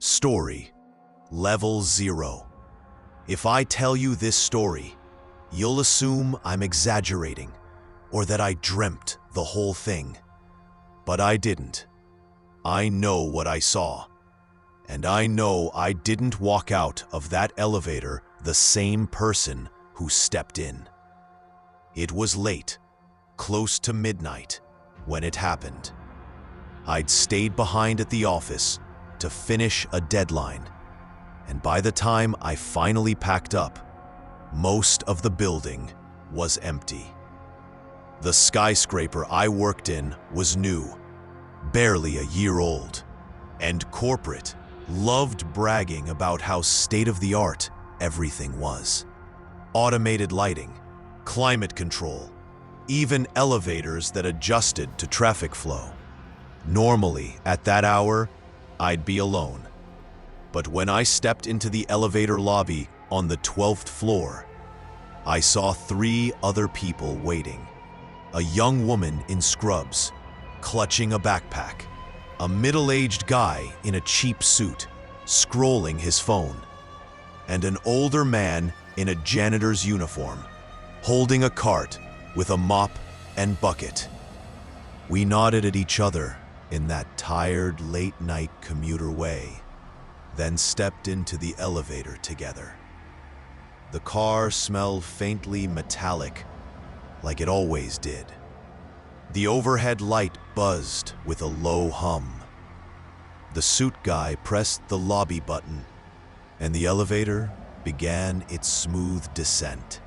Story, Level 0. If I tell you this story, you'll assume I'm exaggerating or that I dreamt the whole thing. But I didn't. I know what I saw. And I know I didn't walk out of that elevator the same person who stepped in. It was late, close to midnight, when it happened. I'd stayed behind at the office to finish a deadline, and by the time I finally packed up, most of the building was empty. The skyscraper I worked in was new, barely a year old, and corporate loved bragging about how state-of-the-art everything was. Automated lighting, climate control, even elevators that adjusted to traffic flow. Normally, at that hour, I'd be alone. But when I stepped into the elevator lobby on the 12th floor, I saw 3 other people waiting. A young woman in scrubs, clutching a backpack. A middle-aged guy in a cheap suit, scrolling his phone. And an older man in a janitor's uniform, holding a cart with a mop and bucket. We nodded at each other in that tired, late-night commuter way, then stepped into the elevator together. The car smelled faintly metallic, like it always did. The overhead light buzzed with a low hum. The suit guy pressed the lobby button, and the elevator began its smooth descent.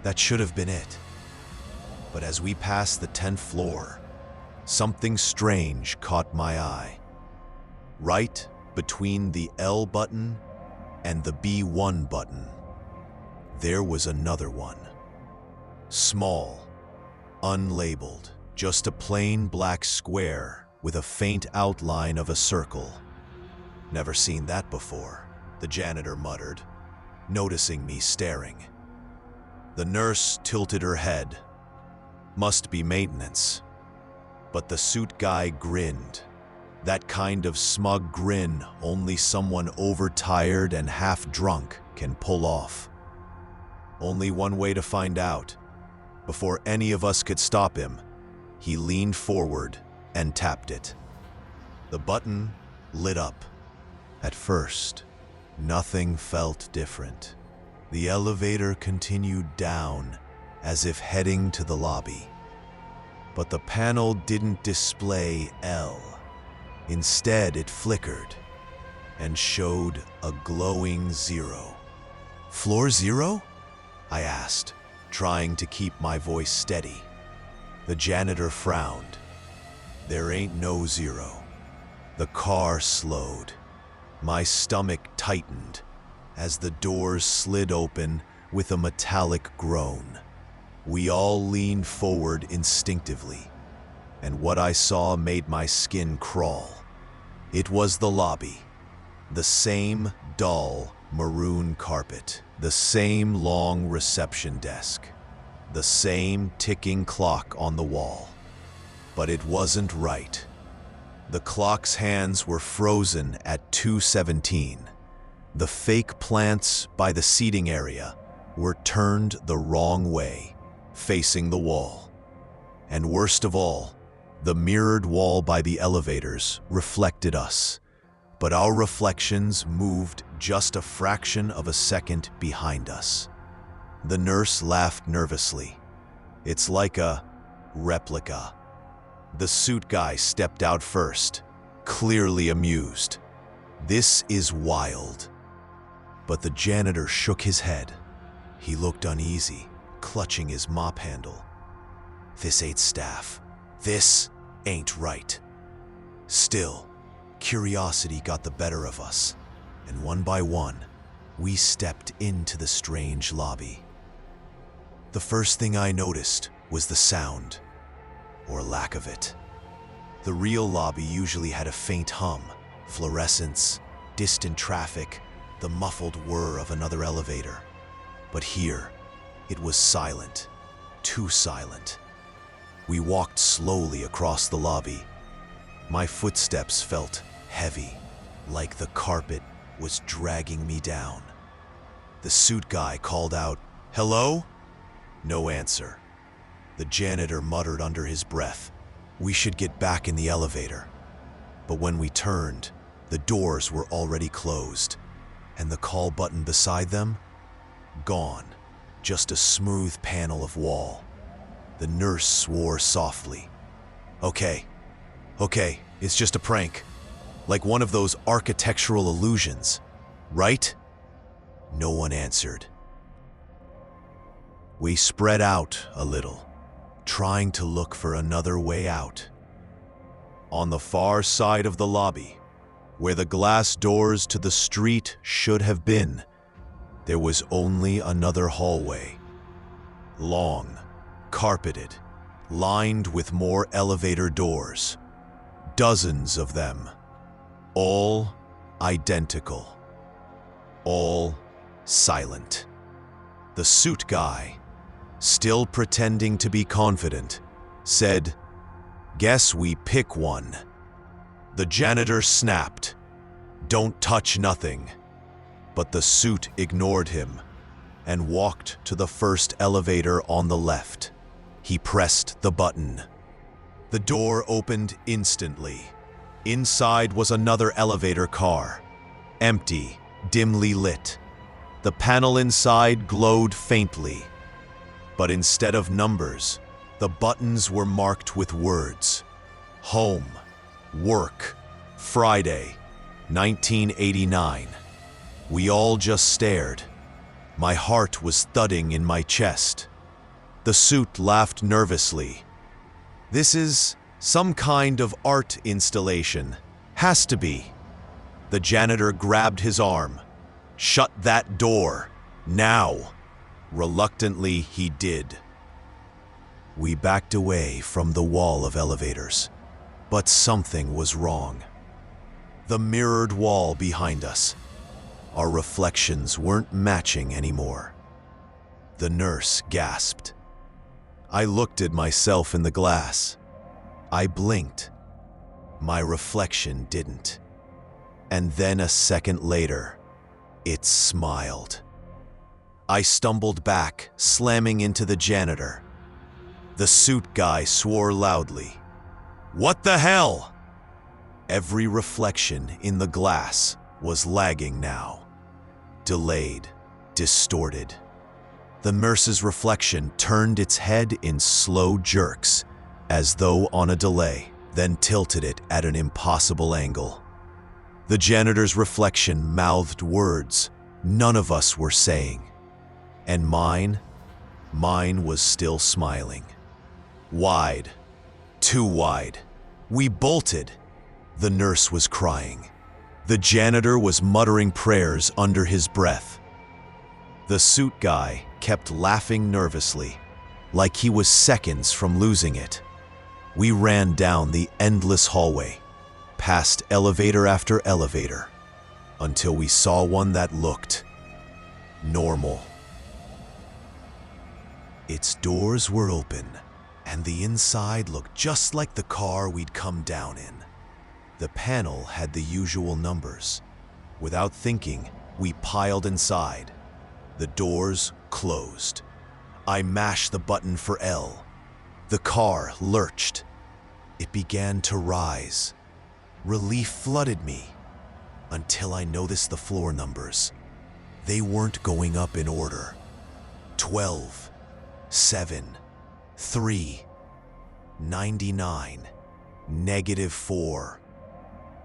That should have been it. But as we passed the 10th floor, something strange caught my eye. Right between the L button and the B1 button, there was another one. Small, unlabeled, just a plain black square with a faint outline of a circle. Never seen that before, the janitor muttered, noticing me staring. The nurse tilted her head. Must be maintenance. But the suit guy grinned. That kind of smug grin only someone overtired and half-drunk can pull off. Only one way to find out. Before any of us could stop him, he leaned forward and tapped it. The button lit up. At first, nothing felt different. The elevator continued down, as if heading to the lobby. But the panel didn't display L. Instead, it flickered and showed a glowing 0. Floor 0? I asked, trying to keep my voice steady. The janitor frowned. There ain't no 0. The car slowed. My stomach tightened as the doors slid open with a metallic groan. We all leaned forward instinctively, and what I saw made my skin crawl. It was the lobby. The same dull maroon carpet, the same long reception desk, the same ticking clock on the wall. But it wasn't right. The clock's hands were frozen at 2:17. The fake plants by the seating area were turned the wrong way, facing the wall. And worst of all, the mirrored wall by the elevators reflected us, but our reflections moved just a fraction of a second behind us. The nurse laughed nervously. It's like a replica. The suit guy stepped out first, clearly amused. This is wild. But the janitor shook his head. He looked uneasy, clutching his mop handle. This ain't staff. This ain't right. Still, curiosity got the better of us, and one by one, we stepped into the strange lobby. The first thing I noticed was the sound, or lack of it. The real lobby usually had a faint hum, fluorescence, distant traffic, the muffled whir of another elevator. But here, it was silent, too silent. We walked slowly across the lobby. My footsteps felt heavy, like the carpet was dragging me down. The suit guy called out, "Hello?" No answer. The janitor muttered under his breath, "We should get back in the elevator." But when we turned, the doors were already closed, and the call button beside them? Gone. Just a smooth panel of wall. The nurse swore softly. Okay, it's just a prank. Like one of those architectural illusions, right?" No one answered. We spread out a little, trying to look for another way out. On the far side of the lobby, where the glass doors to the street should have been, there was only another hallway. Long, carpeted, lined with more elevator doors. Dozens of them. All identical. All silent. The suit guy, still pretending to be confident, said, "Guess we pick one." The janitor snapped, "Don't touch nothing." But the suit ignored him and walked to the first elevator on the left. He pressed the button. The door opened instantly. Inside was another elevator car, empty, dimly lit. The panel inside glowed faintly, but instead of numbers, the buttons were marked with words. Home, work, Friday, 1989. We all just stared. My heart was thudding in my chest. The suit laughed nervously. "This is some kind of art installation. Has to be." The janitor grabbed his arm. "Shut that door, now." Reluctantly, he did. We backed away from the wall of elevators, but something was wrong. The mirrored wall behind us. Our reflections weren't matching anymore. The nurse gasped. I looked at myself in the glass. I blinked. My reflection didn't. And then a second later, it smiled. I stumbled back, slamming into the janitor. The suit guy swore loudly. "What the hell?" Every reflection in the glass was lagging now. Delayed, distorted. The nurse's reflection turned its head in slow jerks, as though on a delay, then tilted it at an impossible angle. The janitor's reflection mouthed words none of us were saying. And mine was still smiling. Wide, too wide. We bolted. The nurse was crying. The janitor was muttering prayers under his breath. The suit guy kept laughing nervously, like he was seconds from losing it. We ran down the endless hallway, past elevator after elevator, until we saw one that looked normal. Its doors were open, and the inside looked just like the car we'd come down in. The panel had the usual numbers. Without thinking, we piled inside. The doors closed. I mashed the button for L. The car lurched. It began to rise. Relief flooded me, until I noticed the floor numbers. They weren't going up in order. 12, 7, 3, 99, -4.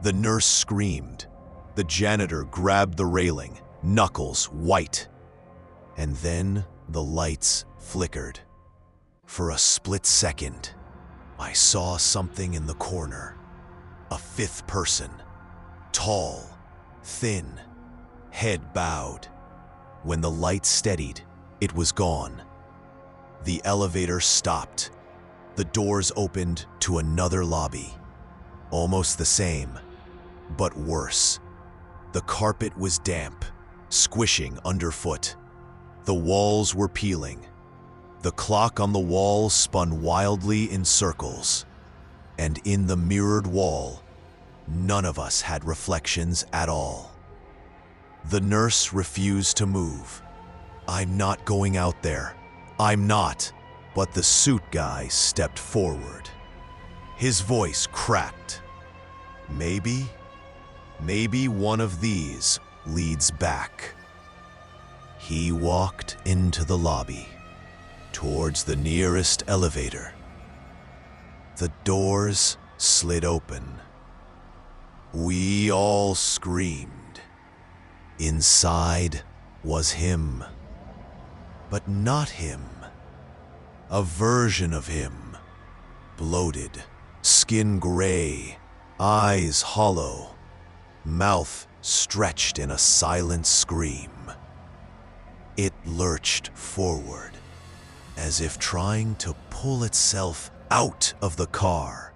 The nurse screamed. The janitor grabbed the railing, knuckles white. And then the lights flickered. For a split second, I saw something in the corner. A fifth person. Tall, thin, head bowed. When the light steadied, it was gone. The elevator stopped. The doors opened to another lobby. Almost the same, but worse. The carpet was damp, squishing underfoot. The walls were peeling. The clock on the wall spun wildly in circles. And in the mirrored wall, None of us had reflections at all. The nurse refused to move. "I'm not going out there. I'm not." But the suit guy stepped forward. His voice cracked. Maybe one of these leads back." He walked into the lobby, towards the nearest elevator. The doors slid open. We all screamed. Inside was him. But not him. A version of him. Bloated, skin gray, eyes hollow, mouth stretched in a silent scream. It lurched forward, as if trying to pull itself out of the car.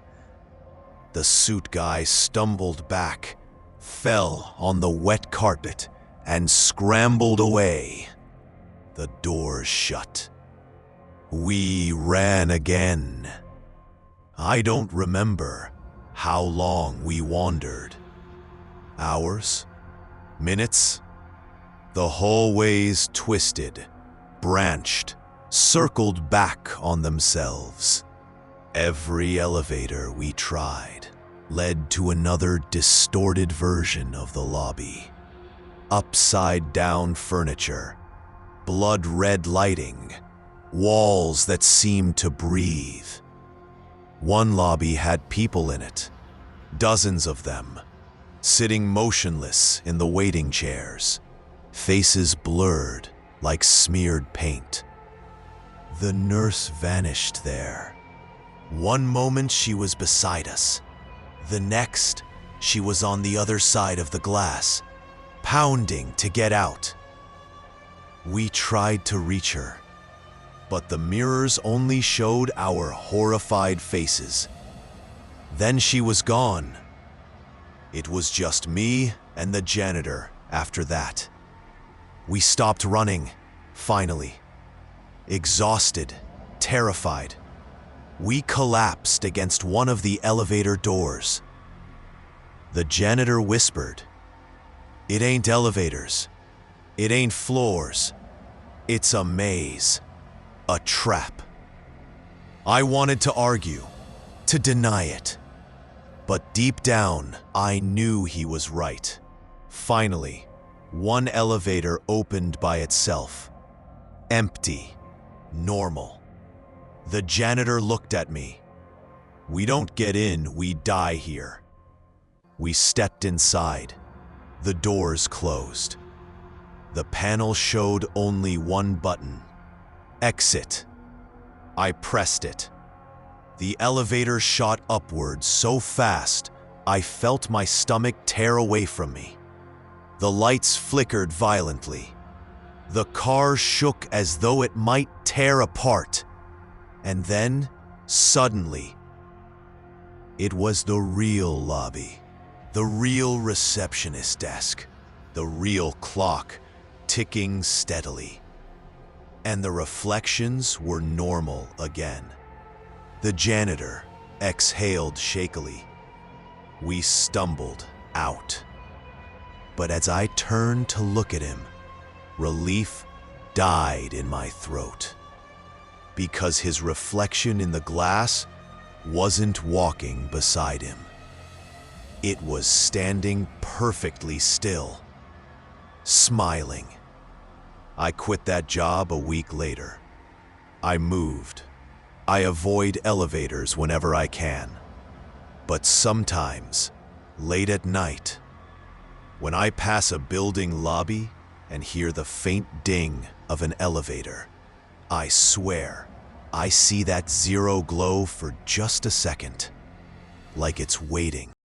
The suit guy stumbled back, fell on the wet carpet, and scrambled away. The doors shut. We ran again. I don't remember how long we wandered. Hours? Minutes? The hallways twisted, branched, circled back on themselves. Every elevator we tried led to another distorted version of the lobby. Upside-down furniture, blood-red lighting, walls that seemed to breathe. One lobby had people in it, dozens of them, sitting motionless in the waiting chairs, faces blurred like smeared paint. The nurse vanished there. One moment she was beside us. The next, she was on the other side of the glass, pounding to get out. We tried to reach her, but the mirrors only showed our horrified faces. Then she was gone. It was just me and the janitor after that. We stopped running, finally. Exhausted, terrified. We collapsed against one of the elevator doors. The janitor whispered, "It ain't elevators. It ain't floors. It's a maze. A trap." I wanted to argue, to deny it. But deep down, I knew he was right. Finally, one elevator opened by itself. Empty. Normal. The janitor looked at me. "We don't get in, we die here." We stepped inside. The doors closed. The panel showed only one button. Exit. I pressed it. The elevator shot upward so fast, I felt my stomach tear away from me. The lights flickered violently. The car shook as though it might tear apart. And then, suddenly, it was the real lobby, the real receptionist desk, the real clock ticking steadily. And the reflections were normal again. The janitor exhaled shakily. We stumbled out. But as I turned to look at him, relief died in my throat. Because his reflection in the glass wasn't walking beside him. It was standing perfectly still, smiling. I quit that job a week later. I moved. I avoid elevators whenever I can. But sometimes, late at night, when I pass a building lobby and hear the faint ding of an elevator, I swear I see that zero glow for just a second, like it's waiting